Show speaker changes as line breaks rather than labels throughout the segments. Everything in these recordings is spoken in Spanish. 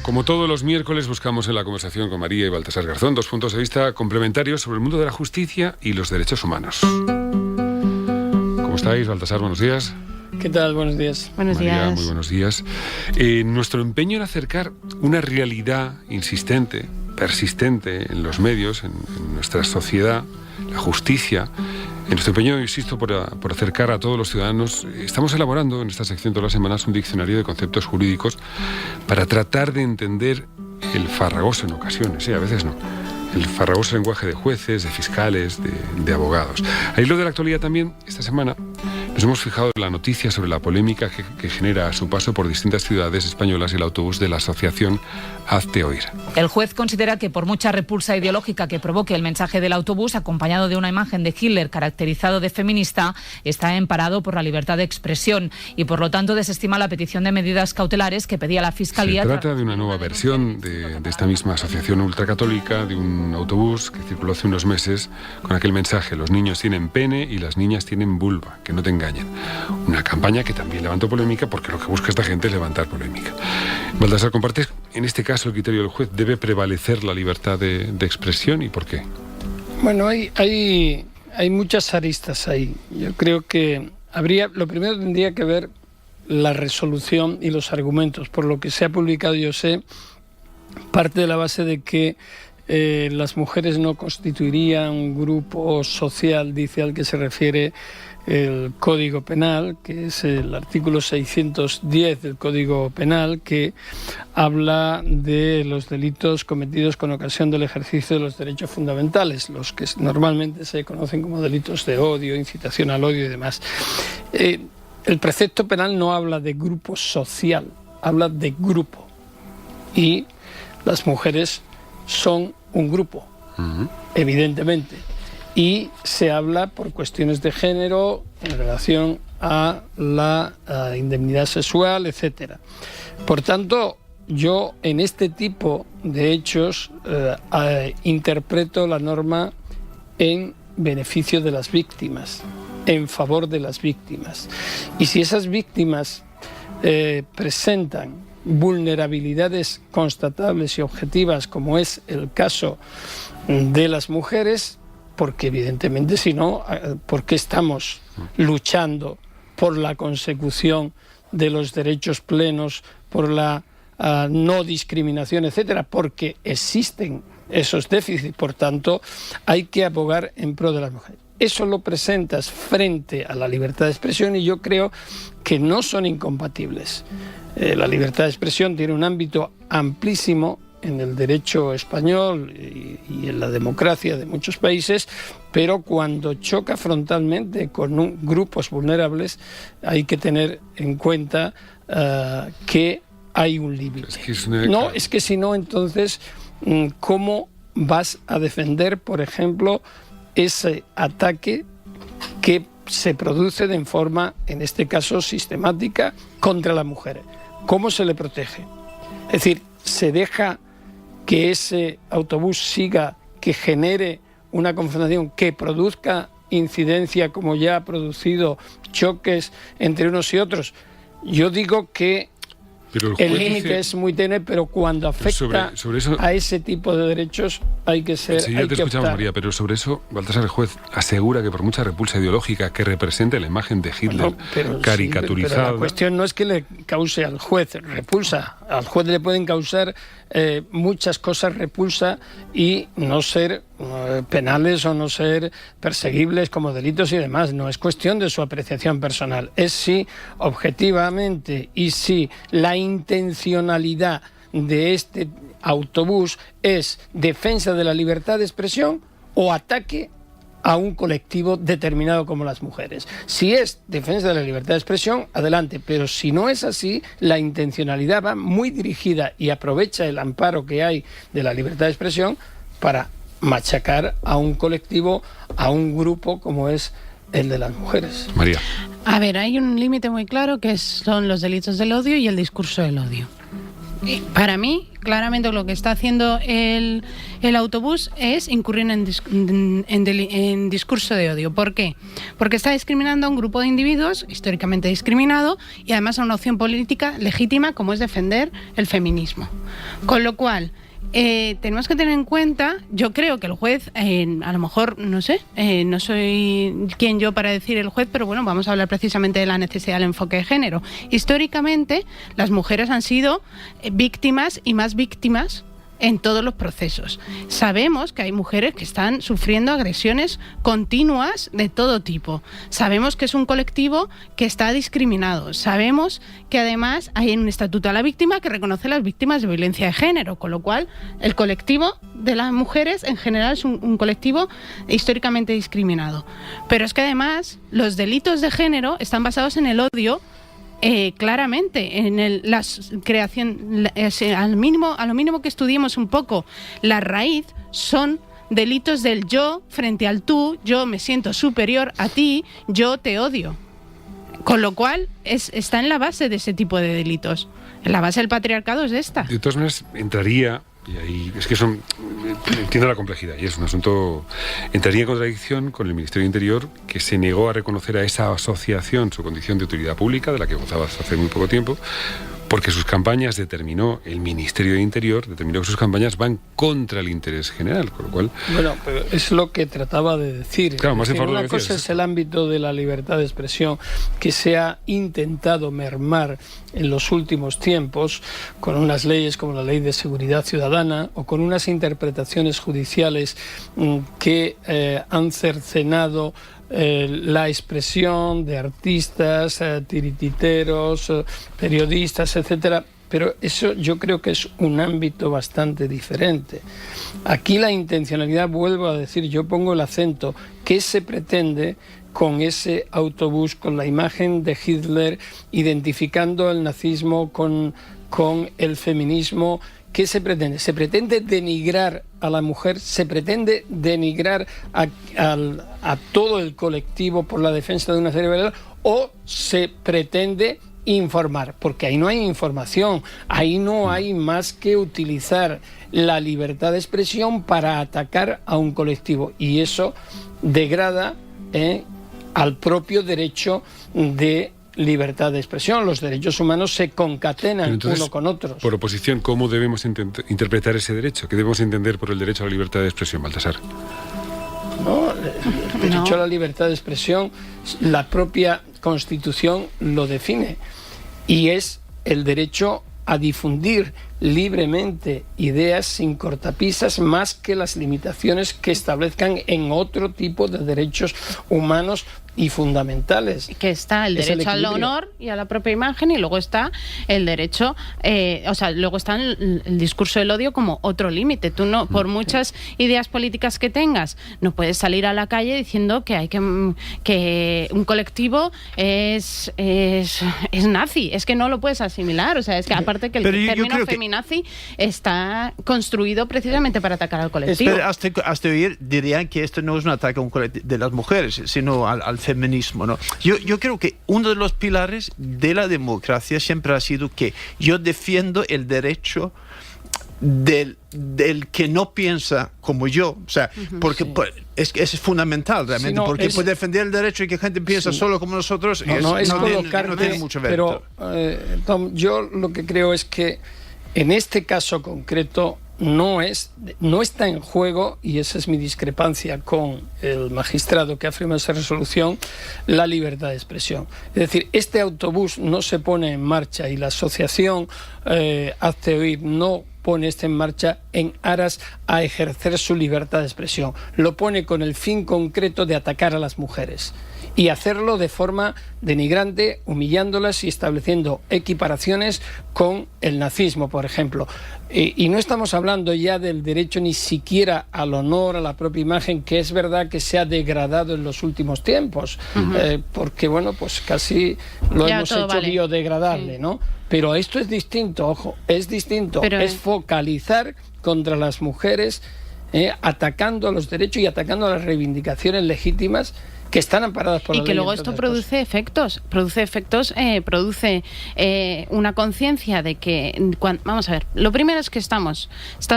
Como todos los miércoles, buscamos en la conversación con María y Baltasar Garzón 2 puntos de vista complementarios sobre el mundo de la justicia y los derechos humanos. ¿Cómo estáis, Baltasar? Buenos días.
¿Qué tal? Buenos días.
Buenos
María,
días.
muy buenos días. Nuestro empeño en acercar una realidad insistente, persistente en los medios, en nuestra sociedad, la justicia. En nuestro empeño, insisto, por acercar a todos los ciudadanos, estamos elaborando en esta sección todas las semanas un diccionario de conceptos jurídicos para tratar de entender el farragoso en ocasiones, a veces no, el farragoso lenguaje de jueces, de fiscales, de abogados. Al hilo de la actualidad también, esta semana, nos hemos fijado en la noticia sobre la polémica que genera a su paso por distintas ciudades españolas el autobús de la asociación Hazte Oír.
El juez considera que por mucha repulsa ideológica que provoque el mensaje del autobús, acompañado de una imagen de Hitler caracterizado de feminista, está amparado por la libertad de expresión y por lo tanto desestima la petición de medidas cautelares que pedía la Fiscalía.
Se trata de una nueva versión de esta misma asociación ultracatólica, de un autobús que circuló hace unos meses con aquel mensaje: los niños tienen pene y las niñas tienen vulva, que no te engañen. Una campaña que también levantó polémica, porque lo que busca esta gente es levantar polémica. Baltasar, ¿compartes en este caso el criterio del juez? ¿Debe prevalecer la libertad de expresión y por qué?
Bueno, hay muchas aristas ahí. Yo creo que lo primero tendría que ver la resolución y los argumentos. Por lo que se ha publicado, yo sé, parte de la base de que las mujeres no constituirían un grupo social, dice, al que se refiere el Código Penal, que es el artículo 610 del Código Penal, que habla de los delitos cometidos con ocasión del ejercicio de los derechos fundamentales, los que normalmente se conocen como delitos de odio, incitación al odio y demás. El precepto penal no habla de grupo social, habla de grupo. Y las mujeres son un grupo, evidentemente. Y se habla por cuestiones de género en relación a la indemnidad sexual, etcétera. Por tanto, yo en este tipo de hechos interpreto la norma en beneficio de las víctimas, en favor de las víctimas. Y si esas víctimas presentan vulnerabilidades constatables y objetivas, como es el caso de las mujeres, porque evidentemente si no, ¿por qué estamos luchando por la consecución de los derechos plenos, por la no discriminación, etcétera? Porque existen esos déficits, por tanto hay que abogar en pro de las mujeres. Eso lo presentas frente a la libertad de expresión y yo creo que no son incompatibles. La libertad de expresión tiene un ámbito amplísimo en el derecho español y en la democracia de muchos países, pero cuando choca frontalmente con grupos vulnerables hay que tener en cuenta que hay un límite. Es que si no, entonces, ¿cómo vas a defender, por ejemplo, ese ataque que se produce de forma, en este caso, sistemática contra la mujer? ¿Cómo se le protege? Es decir, se deja que ese autobús siga, que genere una confrontación, que produzca incidencia, como ya ha producido choques entre unos y otros. Yo digo que el límite es muy tenue, pero cuando afecta sobre eso, a ese tipo de derechos hay que ser.
Sí, ya te escuchamos, María, pero sobre eso, Baltasar, el juez asegura que por mucha repulsa ideológica que represente la imagen de Hitler caricaturizada.
Pero la cuestión no es que le cause al juez repulsa. Al juez le pueden causar muchas cosas repulsa y no ser penales o no ser perseguibles como delitos y demás. No es cuestión de su apreciación personal. Es si objetivamente y si la intencionalidad de este autobús es defensa de la libertad de expresión o ataque a un colectivo determinado como las mujeres. Si es defensa de la libertad de expresión, adelante, pero si no es así, la intencionalidad va muy dirigida y aprovecha el amparo que hay de la libertad de expresión para machacar a un colectivo, a un grupo como es el de las mujeres.
María.
A ver, hay un límite muy claro que son los delitos del odio y el discurso del odio. Para mí, claramente lo que está haciendo el autobús es incurrir en discurso de odio. ¿Por qué? Porque está discriminando a un grupo de individuos históricamente discriminado y además a una opción política legítima como es defender el feminismo. Con lo cual, tenemos que tener en cuenta, yo creo que el juez, a lo mejor, no sé, no soy quien yo para decir el juez, pero bueno, vamos a hablar precisamente de la necesidad del enfoque de género. Históricamente, las mujeres han sido víctimas y más víctimas en todos los procesos. Sabemos que hay mujeres que están sufriendo agresiones continuas de todo tipo. Sabemos que es un colectivo que está discriminado. Sabemos que además hay un estatuto a la víctima que reconoce a las víctimas de violencia de género, con lo cual el colectivo de las mujeres en general es un colectivo históricamente discriminado. Pero es que además los delitos de género están basados en el odio. Claramente, en la creación, a lo mínimo que estudiemos un poco la raíz, son delitos del yo frente al tú, yo me siento superior a ti, yo te odio. Con lo cual, está en la base de ese tipo de delitos. En la base del patriarcado es esta.
De todas maneras, entraría, y ahí es que entiendo la complejidad, y es un asunto, entraría en contradicción con el Ministerio de Interior, que se negó a reconocer a esa asociación su condición de utilidad pública, de la que gozaba hasta hace muy poco tiempo, porque sus campañas el Ministerio de Interior determinó que sus campañas van contra el interés general, con lo cual...
Bueno, pero es lo que trataba de decir.
Claro, más en favor de
una
lo que
cosa
decías.
es el ámbito de la libertad de expresión que se ha intentado mermar en los últimos tiempos con unas leyes como la Ley de Seguridad Ciudadana o con unas interpretaciones judiciales que han cercenado la expresión de artistas, tirititeros, periodistas, etcétera, pero eso yo creo que es un ámbito bastante diferente. Aquí la intencionalidad, vuelvo a decir, yo pongo el acento, ¿qué se pretende con ese autobús, con la imagen de Hitler, identificando el nazismo con el feminismo? ¿Qué se pretende? ¿Se pretende denigrar a la mujer? ¿Se pretende denigrar a todo el colectivo por la defensa de una serie de valores? ¿O se pretende informar? Porque ahí no hay información, ahí no hay más que utilizar la libertad de expresión para atacar a un colectivo. Y eso degrada al propio derecho de libertad de expresión. Los derechos humanos se concatenan
entonces,
uno con otros.
Por oposición, ¿cómo debemos interpretar ese derecho? ¿Qué debemos entender por el derecho a la libertad de expresión, Baltasar?
No, el derecho a la libertad de expresión, la propia Constitución lo define, y es el derecho a difundir libremente ideas sin cortapisas, más que las limitaciones que establezcan en otro tipo de derechos humanos y fundamentales.
Que está el derecho al honor y a la propia imagen, y luego está el derecho, luego está el discurso del odio como otro límite. Tú no, por muchas ideas políticas que tengas, no puedes salir a la calle diciendo que un colectivo es nazi. Es que no lo puedes asimilar. O sea, es que aparte que el término feminazi está construido precisamente para atacar al colectivo.
Pero hasta oír dirían que esto no es un ataque de las mujeres, sino al feminismo, ¿no? Yo creo que uno de los pilares de la democracia siempre ha sido que yo defiendo el derecho del que no piensa como yo, o sea, porque es fundamental realmente, porque puede defender el derecho de que gente piensa solo como nosotros,
no
tiene mucho mérito.
Pero Tom, yo lo que creo es que en este caso concreto no está en juego, y esa es mi discrepancia con el magistrado que ha firmado esa resolución, la libertad de expresión. Es decir, este autobús no se pone en marcha, y la asociación Hazte Oír no pone esto en marcha en aras a ejercer su libertad de expresión. Lo pone con el fin concreto de atacar a las mujeres, y hacerlo de forma denigrante, humillándolas y estableciendo equiparaciones con el nazismo, por ejemplo. Y no estamos hablando ya del derecho ni siquiera al honor, a la propia imagen, que es verdad que se ha degradado en los últimos tiempos, porque bueno, pues casi lo ya hemos hecho biodegradable, ¿no? Pero esto es distinto, ojo, es distinto, es focalizar contra las mujeres, atacando a los derechos y atacando a las reivindicaciones legítimas que están amparadas por la ley.
Y que luego esto produce efectos, produce una conciencia de que, vamos a ver, lo primero es que está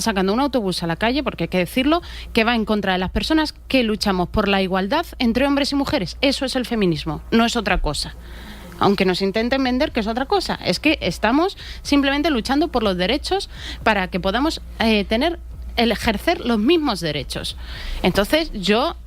sacando un autobús a la calle, porque hay que decirlo, que va en contra de las personas que luchamos por la igualdad entre hombres y mujeres. Eso es el feminismo, no es otra cosa. Aunque nos intenten vender que es otra cosa, es que estamos simplemente luchando por los derechos para que podamos ejercer los mismos derechos. Entonces yo,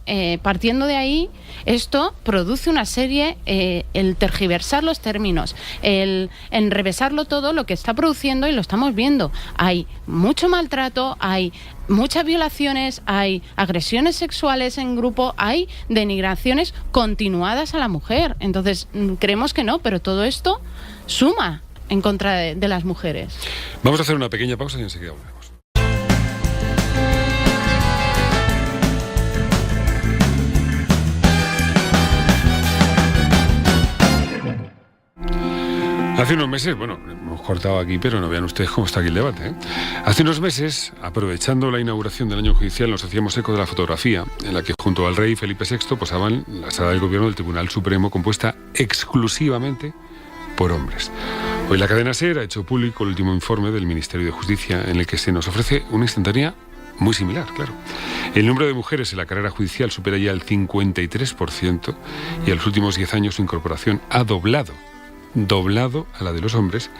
partiendo de ahí, esto produce una serie, el tergiversar los términos, el enrevesarlo todo, lo que está produciendo, y lo estamos viendo. Hay mucho maltrato, hay muchas violaciones, hay agresiones sexuales en grupo, hay denigraciones continuadas a la mujer. Entonces creemos que no, pero todo esto suma en contra de las mujeres.
Vamos a hacer una pequeña pausa y enseguida volvemos. Hace unos meses, bueno, hemos cortado aquí, pero no vean ustedes cómo está aquí el debate, ¿eh? Hace unos meses, aprovechando la inauguración del año judicial, nos hacíamos eco de la fotografía en la que junto al rey Felipe VI posaban la sala del gobierno del Tribunal Supremo, compuesta exclusivamente por hombres. Hoy la cadena SER ha hecho público el último informe del Ministerio de Justicia, en el que se nos ofrece una instantánea muy similar, claro. El número de mujeres en la carrera judicial supera ya el 53%, y en los últimos 10 años su incorporación ha doblado a la de los hombres,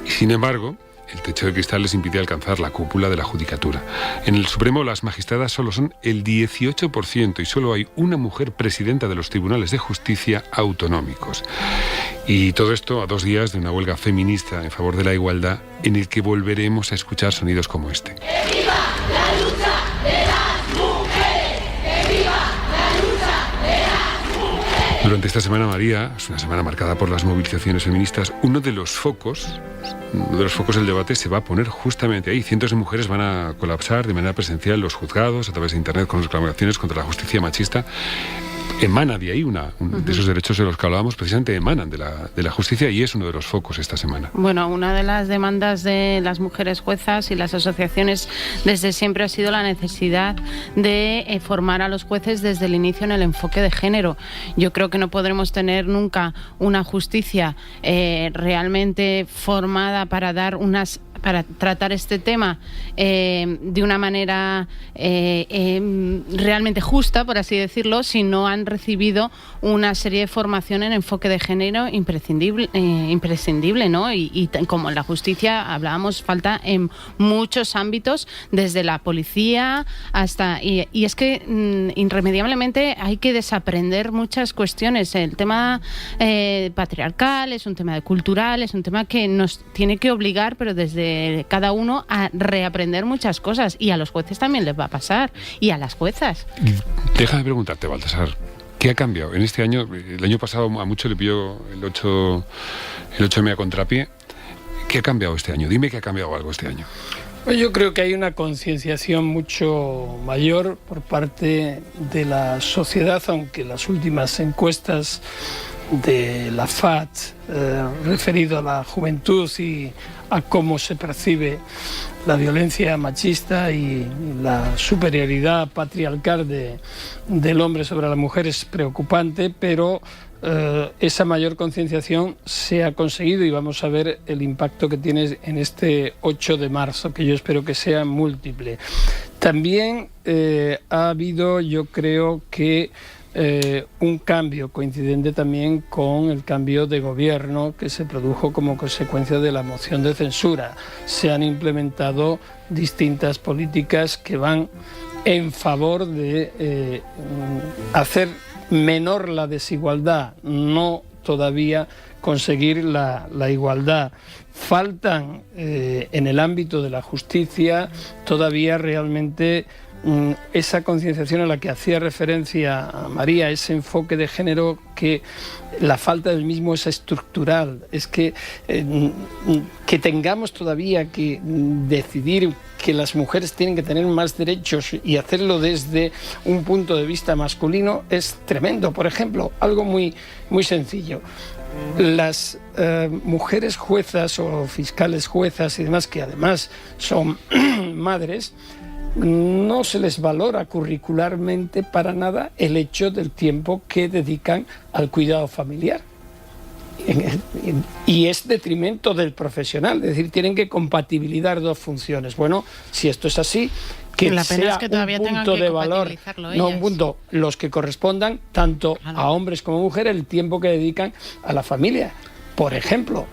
y sin embargo el techo de cristal les impide alcanzar la cúpula de la judicatura. En el Supremo las magistradas solo son el 18% y solo hay una mujer presidenta de los tribunales de justicia autonómicos. Y todo esto a 2 días de una huelga feminista en favor de la igualdad, en el que volveremos a escuchar sonidos como este. ¡Que viva la lucha de las mujeres! ¡Que viva la lucha de las mujeres! Durante esta semana, María, es una semana marcada por las movilizaciones feministas. Uno de los focos del debate se va a poner justamente ahí. Cientos de mujeres van a colapsar de manera presencial los juzgados a través de Internet con reclamaciones contra la justicia machista. Emana de ahí de esos derechos de los que hablábamos, precisamente emanan de la justicia, y es uno de los focos esta semana.
Bueno, una de las demandas de las mujeres juezas y las asociaciones desde siempre ha sido la necesidad de formar a los jueces desde el inicio en el enfoque de género. Yo creo que no podremos tener nunca una justicia realmente formada para tratar este tema de una manera realmente justa, por así decirlo, si no han recibido una serie de formación en enfoque de género imprescindible, ¿no? Y como en la justicia hablábamos, falta en muchos ámbitos, desde la policía hasta... Y es que irremediablemente hay que desaprender muchas cuestiones. El tema patriarcal es un tema cultural, es un tema que nos tiene que obligar, pero desde cada uno, a reaprender muchas cosas, y a los jueces también les va a pasar, y a las juezas.
Déjame preguntarte, Baltasar, ¿qué ha cambiado? En este año, el año pasado a mucho le pilló el 8M a contrapié. ¿Qué ha cambiado este año? Dime que ha cambiado algo este año.
Pues yo creo que hay una concienciación mucho mayor por parte de la sociedad, aunque las últimas encuestas de la FAT referido a la juventud y a cómo se percibe la violencia machista y la superioridad patriarcal del hombre sobre la mujer es preocupante, pero esa mayor concienciación se ha conseguido, y vamos a ver el impacto que tiene en este 8 de marzo, que yo espero que sea múltiple. También ha habido, yo creo que un cambio coincidente también con el cambio de gobierno que se produjo como consecuencia de la moción de censura. Se han implementado distintas políticas que van en favor de hacer menor la desigualdad, no todavía conseguir la igualdad. Faltan en el ámbito de la justicia todavía realmente esa concienciación a la que hacía referencia a María, ese enfoque de género, que la falta del mismo es estructural. Es que tengamos todavía que decidir que las mujeres tienen que tener más derechos y hacerlo desde un punto de vista masculino es tremendo. Por ejemplo, algo muy, muy sencillo. Las mujeres juezas o fiscales juezas y demás, que además son madres, no se les valora curricularmente para nada el hecho del tiempo que dedican al cuidado familiar. Y es detrimento del profesional, es decir, tienen que compatibilizar dos funciones. Bueno, si esto es así, que
la pena
sea
es que todavía
un punto de valor, no un punto,
ellas.
los que correspondan tanto a hombres como mujeres, el tiempo que dedican a la familia. Por ejemplo,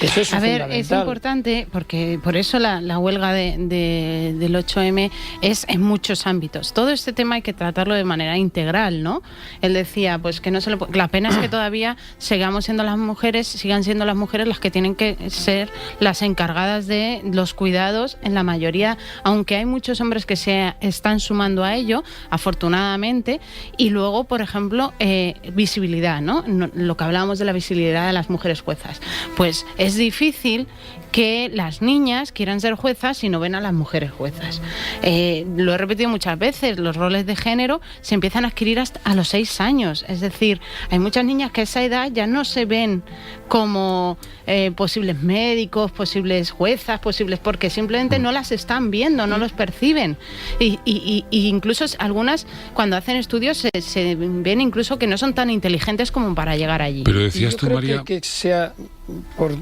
eso es fundamental.
Es importante porque por eso la huelga del 8M es en muchos ámbitos. Todo este tema hay que tratarlo de manera integral, ¿no? Él decía, pues que no se lo... La pena es que todavía sigan siendo las mujeres las que tienen que ser las encargadas de los cuidados en la mayoría, aunque hay muchos hombres que se están sumando a ello, afortunadamente, y luego, por ejemplo, visibilidad, ¿no? Lo que hablábamos de la visibilidad de las mujeres juezas. Pues es difícil que las niñas quieran ser juezas si no ven a las mujeres juezas. Lo he repetido muchas veces, los roles de género se empiezan a adquirir hasta a los 6 años. Es decir, hay muchas niñas que a esa edad ya no se ven como posibles médicos, posibles juezas, porque simplemente no las están viendo, no los perciben. Y incluso algunas, cuando hacen estudios, se ven incluso que no son tan inteligentes como para llegar allí.
Pero decías tú, María...
Que sea, por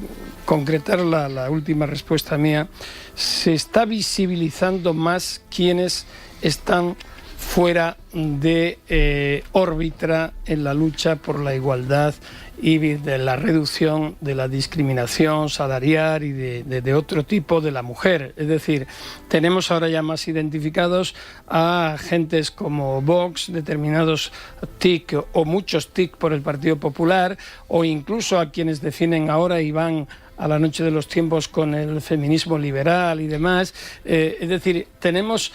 concretar la última respuesta mía, se está visibilizando más quienes están fuera de órbita en la lucha por la igualdad y de la reducción de la discriminación salarial y de otro tipo de la mujer. Es decir, tenemos ahora ya más identificados a agentes como Vox, determinados TIC o muchos TIC por el Partido Popular, o incluso a quienes definen ahora y van a la noche de los tiempos con el feminismo liberal y demás. Es decir, tenemos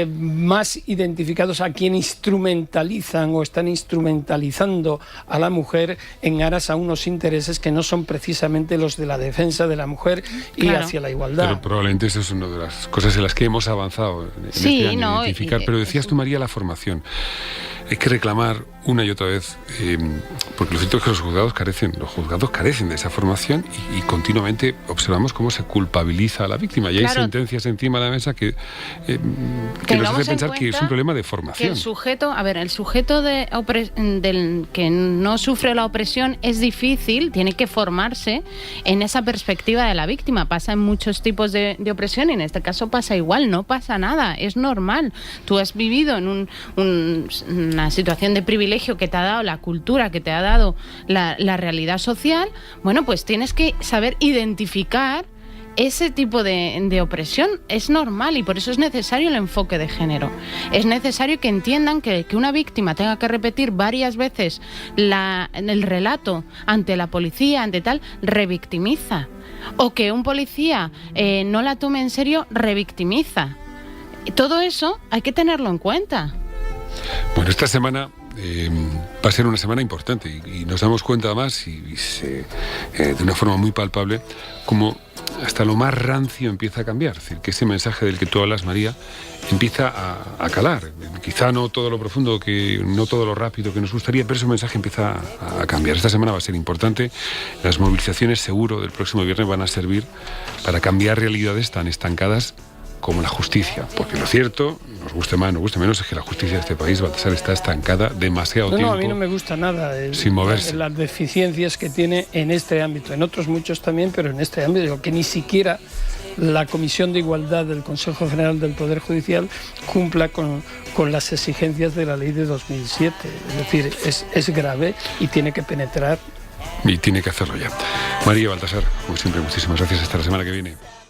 más identificados a quienes instrumentalizan o están instrumentalizando a la mujer en aras a unos intereses que no son precisamente los de la defensa de la mujer y hacia la igualdad.
Pero probablemente eso es una de las cosas en las que hemos avanzado en este año, identificar. Pero decías tú, María, la formación. Hay que reclamar una y otra vez, porque lo cierto es que los juzgados carecen de esa formación y continuamente observamos cómo se culpabiliza a la víctima. Y hay sentencias encima de la mesa que nos hace pensar que es un problema de formación.
Que el sujeto del que no sufre la opresión es difícil, tiene que formarse en esa perspectiva de la víctima. Pasa en muchos tipos de opresión y en este caso pasa igual, no pasa nada, es normal. Tú has vivido en una situación de privilegio que te ha dado la cultura, que te ha dado la realidad social. Bueno, pues tienes que saber identificar ese tipo de opresión. Es normal y por eso es necesario el enfoque de género. Es necesario que entiendan que una víctima tenga que repetir varias veces el relato ante la policía, ante tal, revictimiza. O que un policía no la tome en serio, revictimiza. Todo eso hay que tenerlo en cuenta.
Bueno, esta semana va a ser una semana importante y nos damos cuenta además de una forma muy palpable como hasta lo más rancio empieza a cambiar. Es decir, que ese mensaje del que tú hablas, María, empieza a calar. Quizá no todo lo profundo, no todo lo rápido que nos gustaría, pero ese mensaje empieza a cambiar. Esta semana va a ser importante. Las movilizaciones seguro del próximo viernes van a servir para cambiar realidades tan estancadas como la justicia, porque lo cierto, nos guste más, nos guste menos, es que la justicia de este país, Baltasar, está estancada demasiado tiempo.
No, a mí no me gusta nada
sin moverse.
Las deficiencias que tiene en este ámbito, en otros muchos también, pero en este ámbito, digo, que ni siquiera la Comisión de Igualdad del Consejo General del Poder Judicial cumpla con las exigencias de la ley de 2007. Es decir, es grave y tiene que penetrar.
Y tiene que hacerlo ya. María, Baltasar, como siempre, muchísimas gracias. Hasta la semana que viene.